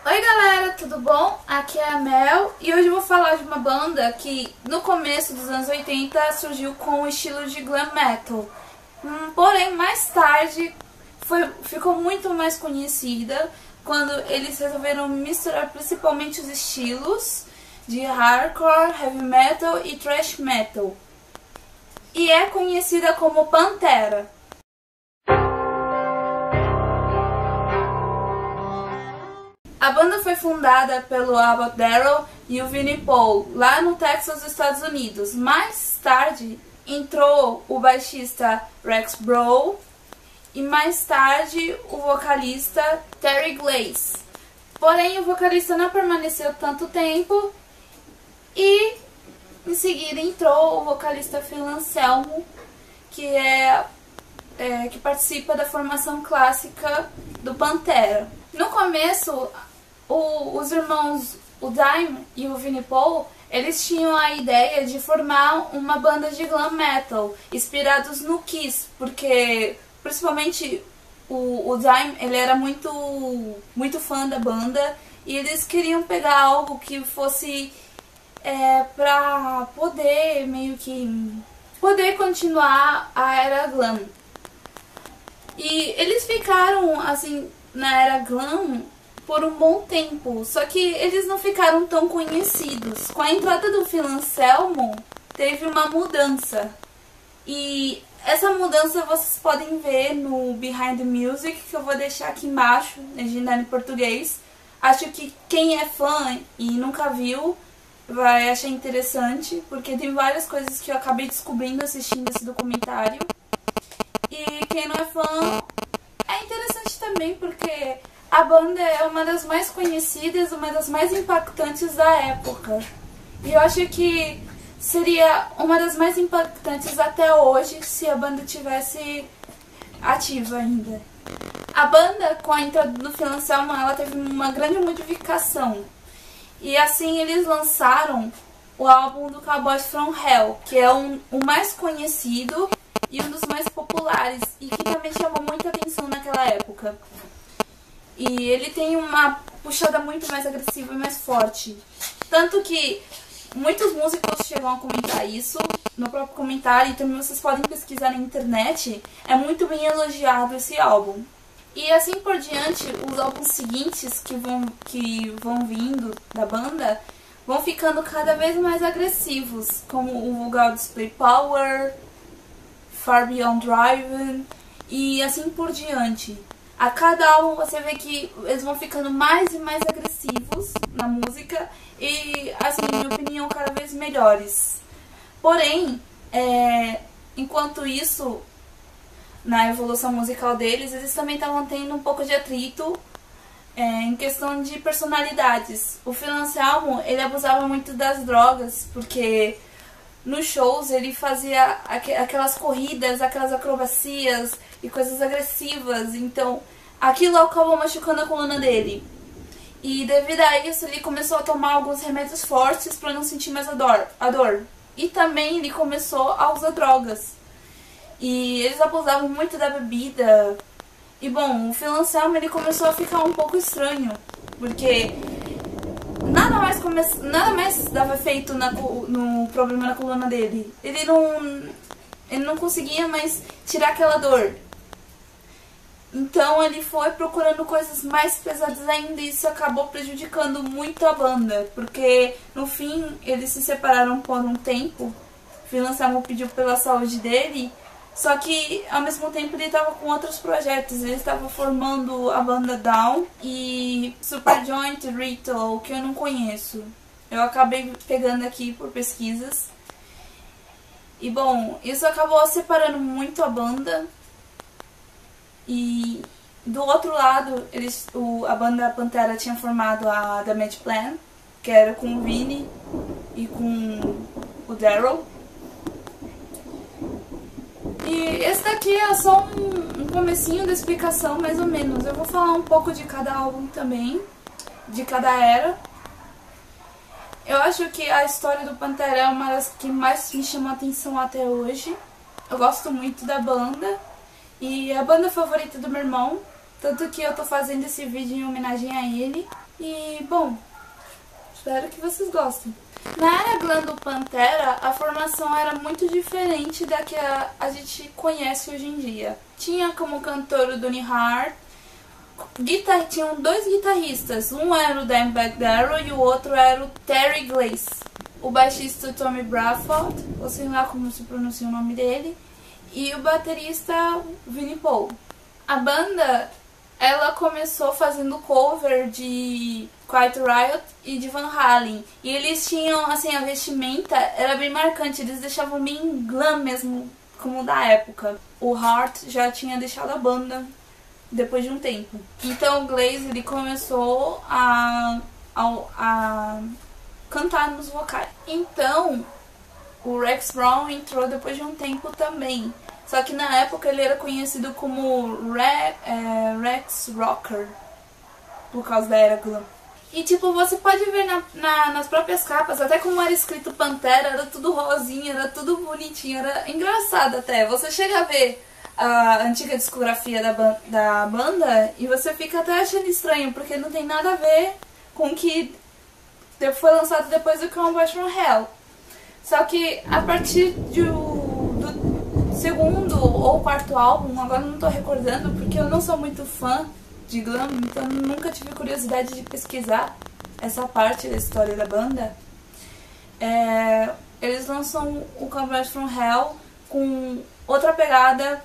Oi galera, tudo bom? Aqui é a Mel e hoje eu vou falar de uma banda que no começo dos anos 80 surgiu com o estilo de glam metal. Porém, mais tarde ficou muito mais conhecida quando eles resolveram misturar principalmente os estilos de hardcore, heavy metal e thrash metal. E é conhecida como Pantera. A banda foi fundada pelo Abbott Darrell e o Vinnie Paul, lá no Texas, Estados Unidos. Mais tarde entrou o baixista Rex Brown e mais tarde o vocalista Terry Glaze. Porém, o vocalista não permaneceu tanto tempo e em seguida entrou o vocalista Phil Anselmo, que participa da formação clássica do Pantera. No começo, os irmãos, o Dime e o Vinnie Paul, eles tinham a ideia de formar uma banda de glam metal, inspirados no Kiss, porque principalmente o Dime, ele era muito fã da banda e eles queriam pegar algo que fosse pra poder poder continuar a era glam. E eles ficaram assim na era glam por um bom tempo, só que eles não ficaram tão conhecidos. Com a entrada do Phil Anselmo, teve uma mudança. E essa mudança vocês podem ver no Behind the Music, que eu vou deixar aqui embaixo, legendado em português. Acho que quem é fã e nunca viu vai achar interessante, porque tem várias coisas que eu acabei descobrindo assistindo esse documentário. E quem não é fã, é interessante também, porque a banda é uma das mais conhecidas, uma das mais impactantes da época. E eu acho que seria uma das mais impactantes até hoje, se a banda tivesse ativa ainda. A banda, com a entrada do Phil Anselmo, ela teve uma grande modificação. E assim eles lançaram o álbum do Cowboys from Hell, que é o mais conhecido e um dos mais populares, e que também chamou muita atenção naquela época. E ele tem uma puxada muito mais agressiva e mais forte. Tanto que muitos músicos chegam a comentar isso no próprio comentário, e também vocês podem pesquisar na internet. É muito bem elogiado esse álbum. E assim por diante, os álbuns seguintes que vão vindo da banda vão ficando cada vez mais agressivos, como o Vulgar Display Power, Far Beyond Driven e assim por diante. A cada álbum você vê que eles vão ficando mais e mais agressivos na música e, assim, na minha opinião, cada vez melhores. Porém, enquanto isso, na evolução musical deles, eles também estavam tendo um pouco de atrito em questão de personalidades. O Phil Anselmo, ele abusava muito das drogas, porque nos shows ele fazia aquelas corridas, aquelas acrobacias e coisas agressivas, então aquilo acabou machucando a coluna dele. E devido a isso ele começou a tomar alguns remédios fortes para não sentir mais a dor. E também ele começou a usar drogas. E eles abusavam muito da bebida. E bom, o Phil Anselmo, ele começou a ficar um pouco estranho, porque nada mais dava efeito no problema na coluna dele. Ele não conseguia mais tirar aquela dor. Então ele foi procurando coisas mais pesadas ainda, e isso acabou prejudicando muito a banda, porque no fim eles se separaram por um tempo. Phil Anselmo pediu pela saúde dele, só que ao mesmo tempo ele estava com outros projetos. Ele estava formando a banda Down e Superjoint Ritual, que eu não conheço. Eu acabei pegando aqui por pesquisas. E bom, isso acabou separando muito a banda. E do outro lado, a banda Pantera tinha formado a Damage Plan, que era com o Vinnie e com o Darrell. E esse daqui é só um comecinho da explicação, mais ou menos. Eu vou falar um pouco de cada álbum também, de cada era. Eu acho que a história do Pantera é uma das que mais me chamou a atenção até hoje. Eu gosto muito da banda. E a banda favorita do meu irmão Tanto que eu tô fazendo esse vídeo em homenagem a ele. E, bom, espero que vocês gostem. Na era glam do Pantera, a formação era muito diferente da que a gente conhece hoje em dia. Tinha como cantor o Donny Hart, tinham dois guitarristas, um era o Dimebag Darrell e o outro era o Terry Glaze. O baixista Tommy Bradford, ou sei lá como se pronuncia o nome dele, e o baterista Vinnie Paul. A banda, ela começou fazendo cover de Quiet Riot e de Van Halen. E eles tinham, assim, a vestimenta era bem marcante, eles deixavam bem glam mesmo, como da época. O Hart já tinha deixado a banda depois de um tempo. Então o Glaze, ele começou a cantar nos vocais. Então o Rex Brown entrou depois de um tempo também. Só que na época ele era conhecido como Rex Rocker, por causa da era glam. E tipo, você pode ver nas próprias capas, até como era escrito Pantera, era tudo rosinha, era tudo bonitinho, era engraçado até. Você chega a ver a antiga discografia da banda e você fica até achando estranho, porque não tem nada a ver com o que foi lançado depois do Combat from Hell. Só que a partir do segundo ou quarto álbum, agora não tô recordando, porque eu não sou muito fã de glam, então nunca tive curiosidade de pesquisar essa parte da história da banda. Eles lançam o Combat from Hell com outra pegada,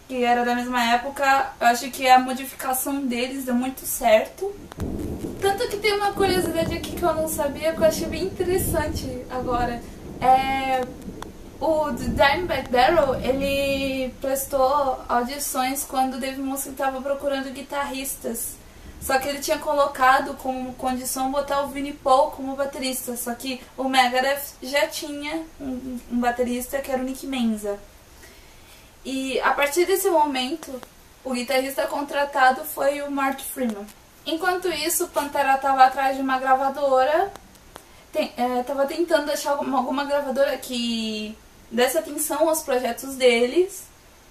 que era da mesma época. Eu acho que a modificação deles deu muito certo. Tanto que tem uma curiosidade aqui que eu não sabia, que eu achei bem interessante agora. O Dimebag Darrell, ele prestou audições quando o Dave Mustaine estava procurando guitarristas. Só que ele tinha colocado como condição botar o Vinnie Paul como baterista. Só que o Megadeth já tinha um baterista, que era o Nick Menza. E a partir desse momento, o guitarrista contratado foi o Marty Friedman. Enquanto isso, o Pantera estava atrás de uma gravadora. Estava tentando achar alguma gravadora que desse atenção aos projetos deles.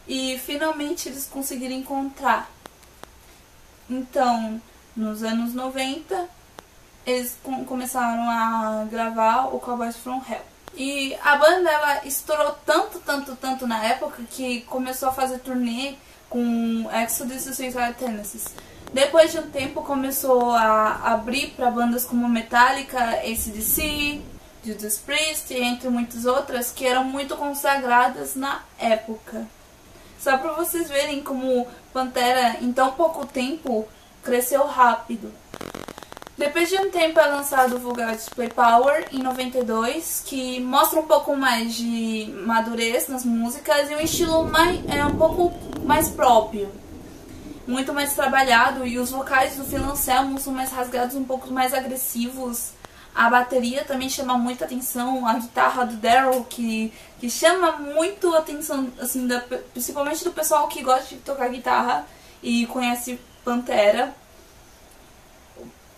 E finalmente eles conseguiram encontrar. Então, nos anos 90, eles começaram a gravar o Cowboys from Hell. E a banda, ela estourou tanto na época, que começou a fazer turnê com Exodus e Suicidal Tendencies. Depois de um tempo começou a abrir para bandas como Metallica, AC/DC, Judas Priest, entre muitas outras, que eram muito consagradas na época. Só para vocês verem como Pantera, em tão pouco tempo, cresceu rápido. Depois de um tempo é lançado o Vulgar Display Power, em 92, que mostra um pouco mais de madurez nas músicas e um estilo um pouco mais próprio. Muito mais trabalhado, e os vocais do Phil Anselmo são mais rasgados, um pouco mais agressivos. A bateria também chama muita atenção, a guitarra do Darrell, que chama muito a atenção, assim, principalmente do pessoal que gosta de tocar guitarra e conhece Pantera.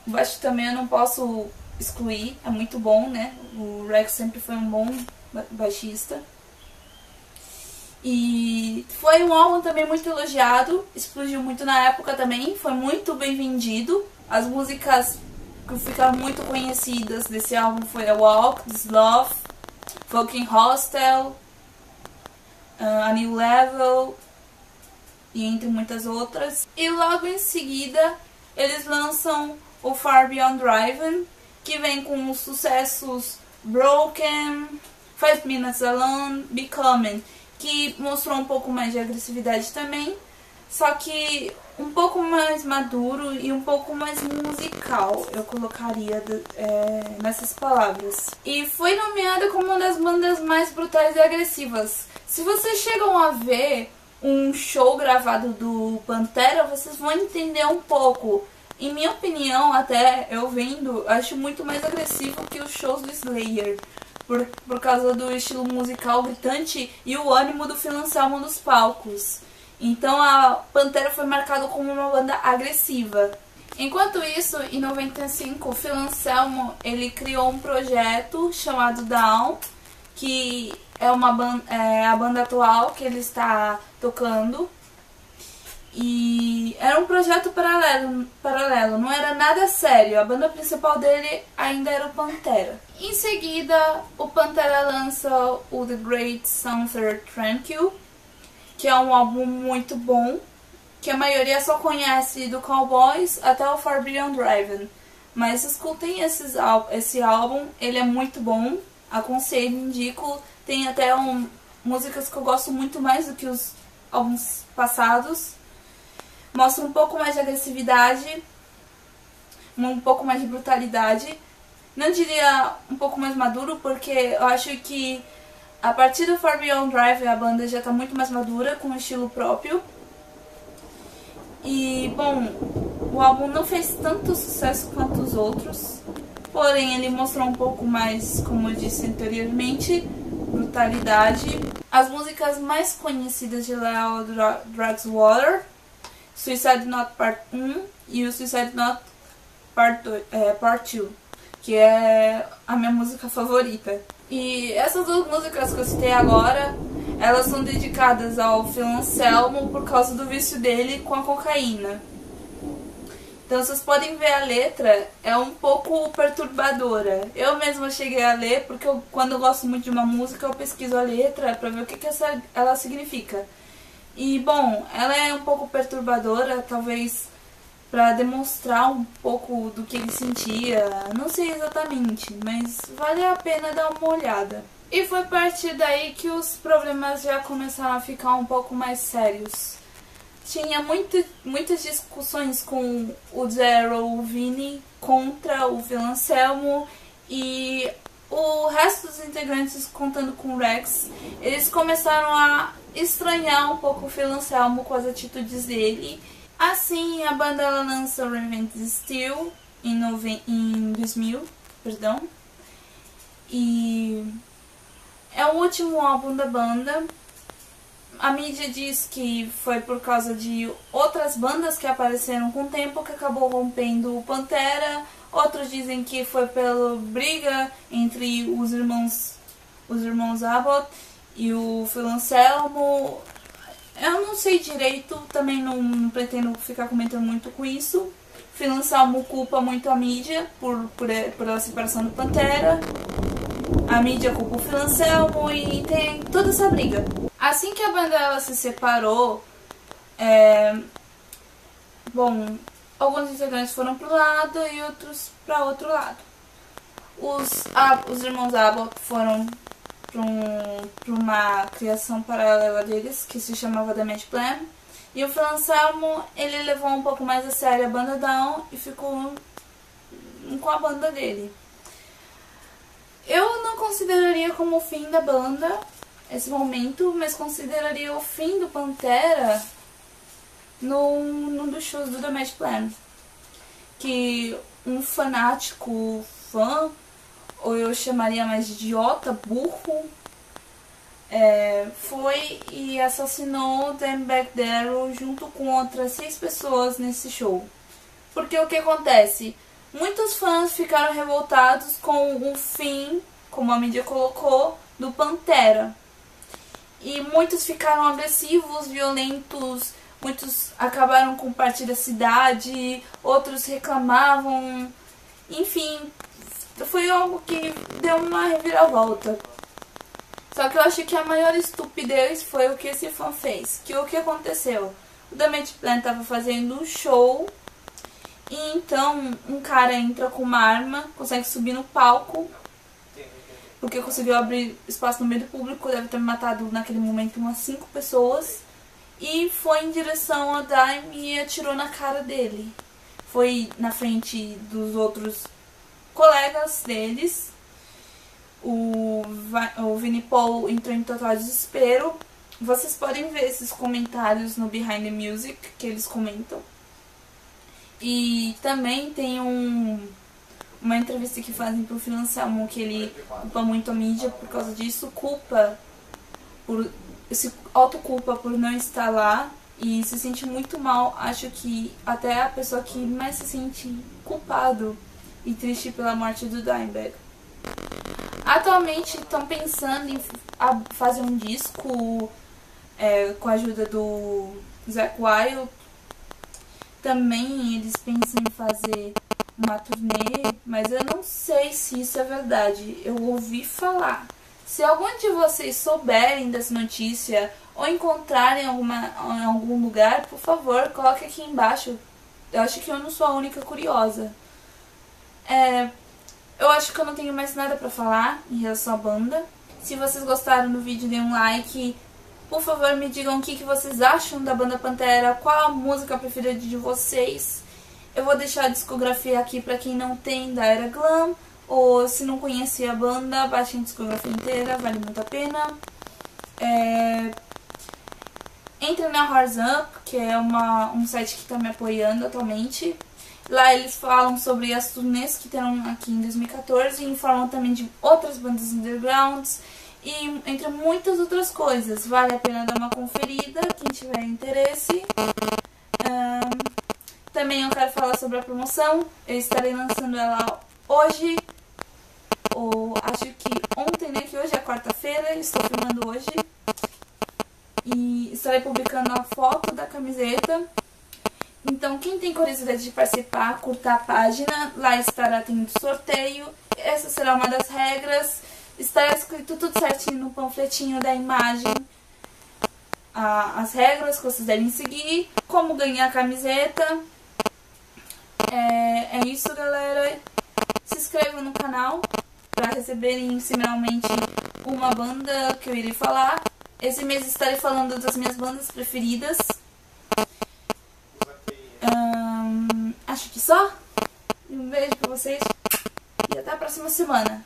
O baixo também eu não posso excluir, é muito bom, né? O Rex sempre foi um bom baixista. E foi um álbum também muito elogiado, explodiu muito na época também, foi muito bem vendido. As músicas que ficaram muito conhecidas desse álbum foi A Walk, This Love, Fucking Hostel, A New Level e entre muitas outras. E logo em seguida eles lançam o Far Beyond Driven, que vem com os sucessos Broken, 5 Minutes Alone, Becoming, que mostrou um pouco mais de agressividade também, só que um pouco mais maduro e um pouco mais musical, eu colocaria nessas palavras. E foi nomeada como uma das bandas mais brutais e agressivas. Se vocês chegam a ver um show gravado do Pantera, vocês vão entender um pouco. Em minha opinião, até eu vendo, acho muito mais agressivo que os shows do Slayer. Por causa do estilo musical gritante e o ânimo do Phil Anselmo nos palcos. Então a Pantera foi marcada como uma banda agressiva. Enquanto isso, em 95, o Phil Anselmo, ele criou um projeto chamado Down, que é a banda atual que ele está tocando. E era um projeto paralelo, não era nada sério. A banda principal dele ainda era o Pantera. Em seguida, o Pantera lança o The Great Southern Tranquil, que é um álbum muito bom, que a maioria só conhece do Cowboys até o Far Beyond Driven. Mas escutem esse álbum, ele é muito bom, aconselho, indico. Tem até músicas que eu gosto muito mais do que os álbuns passados. Mostra um pouco mais de agressividade, um pouco mais de brutalidade. Não diria um pouco mais maduro, porque eu acho que a partir do Far Beyond Drive a banda já está muito mais madura, com um estilo próprio. E, bom, o álbum não fez tanto sucesso quanto os outros, porém ele mostrou um pouco mais, como eu disse anteriormente, brutalidade. As músicas mais conhecidas de lá é Drugs Water, Suicide Note Part 1 e o Suicide Note Part 2, que é a minha música favorita. E essas duas músicas que eu citei agora, elas são dedicadas ao Phil Anselmo por causa do vício dele com a cocaína. Então vocês podem ver a letra, é um pouco perturbadora. Eu mesma cheguei a ler, porque quando eu gosto muito de uma música, eu pesquiso a letra pra ver o que ela significa. E, bom, ela é um pouco perturbadora, talvez pra demonstrar um pouco do que ele sentia. Não sei exatamente, mas vale a pena dar uma olhada. E foi a partir daí que os problemas já começaram a ficar um pouco mais sérios. Tinha muitas discussões com o Zero, o Vini, contra o Phil Anselmo, e o resto dos integrantes, contando com o Rex, eles começaram a estranhar um pouco o Phil Anselmo com as atitudes dele. Assim, a banda ela lança Revenge Steel em 2000, e é o último álbum da banda. A mídia diz que foi por causa de outras bandas que apareceram com o tempo que acabou rompendo o Pantera. Outros dizem que foi pela briga entre os irmãos Abbott e o Phil Anselmo. Eu não sei direito, também não pretendo ficar comentando muito com isso. Phil Anselmo culpa muito a mídia por a separação do Pantera. A mídia culpa o Phil Anselmo e tem toda essa briga. Assim que a banda ela se separou, bom, alguns integrantes foram para um lado e outros para outro lado. Os irmãos Abbott foram para uma criação paralela deles, que se chamava The Match Plan. E o Phil Anselmo, ele levou um pouco mais a sério a banda Down e ficou com a banda dele. Eu não consideraria como o fim da banda esse momento, mas consideraria o fim do Pantera num dos shows do The Match Plan. Que um fanático fã, ou eu chamaria mais de idiota, burro, foi e assassinou Dimebag Darrell junto com outras 6 pessoas nesse show. Porque o que acontece? Muitos fãs ficaram revoltados com o fim, como a mídia colocou, do Pantera. E muitos ficaram agressivos, violentos, muitos acabaram com parte da cidade, outros reclamavam, enfim, foi algo que deu uma reviravolta. Só que eu acho que a maior estupidez foi o que esse fã fez. Que o que aconteceu? O The Match Plan estava fazendo um show e então um cara entra com uma arma, consegue subir no palco, porque conseguiu abrir espaço no meio do público, deve ter matado naquele momento umas 5 pessoas, e foi em direção ao Dime e atirou na cara dele. Foi na frente dos outros colegas deles. O Vinnie Paul entrou em total desespero. Vocês podem ver esses comentários no Behind the Music, que eles comentam. E também tem uma entrevista que fazem pro Phil Anselmo, que ele culpa muito a mídia por causa disso, se autoculpa por não estar lá e se sente muito mal. Acho que até a pessoa que mais se sente culpado e triste pela morte do Dimebag. Atualmente estão pensando em fazer um disco com a ajuda do Zakk Wylde, também eles pensam em fazer uma turnê, mas eu não sei se isso é verdade. Eu ouvi falar. Se algum de vocês souberem dessa notícia ou encontrarem em algum lugar, por favor, coloque aqui embaixo. Eu acho que eu não sou a única curiosa. Eu acho que eu não tenho mais nada pra falar em relação à banda. Se vocês gostaram do vídeo, dê um like. Por favor, me digam o que vocês acham da banda Pantera, qual a música preferida de vocês. Eu vou deixar a discografia aqui pra quem não tem da Era Glam, ou se não conhecia a banda, baixem a discografia inteira, vale muito a pena. Entre na Horse Up, que é um site que está me apoiando atualmente. Lá eles falam sobre as turnês que terão aqui em 2014 e informam também de outras bandas undergrounds e entre muitas outras coisas. Vale a pena dar uma conferida, quem tiver interesse. Também eu quero falar sobre a promoção. Eu estarei lançando ela hoje, ou acho que ontem, né? Que hoje é quarta-feira, estou filmando hoje. E estarei publicando a foto da camiseta. Então, quem tem curiosidade de participar, curta a página. Lá estará tendo sorteio. Essa será uma das regras. Estará escrito tudo certinho no panfletinho da imagem. As regras que vocês devem seguir. Como ganhar a camiseta. É isso, galera. Se inscrevam no canal para receberem semanalmente uma banda que eu irei falar. Esse mês estarei falando das minhas bandas preferidas. Acho que só. Um beijo pra vocês e até a próxima semana.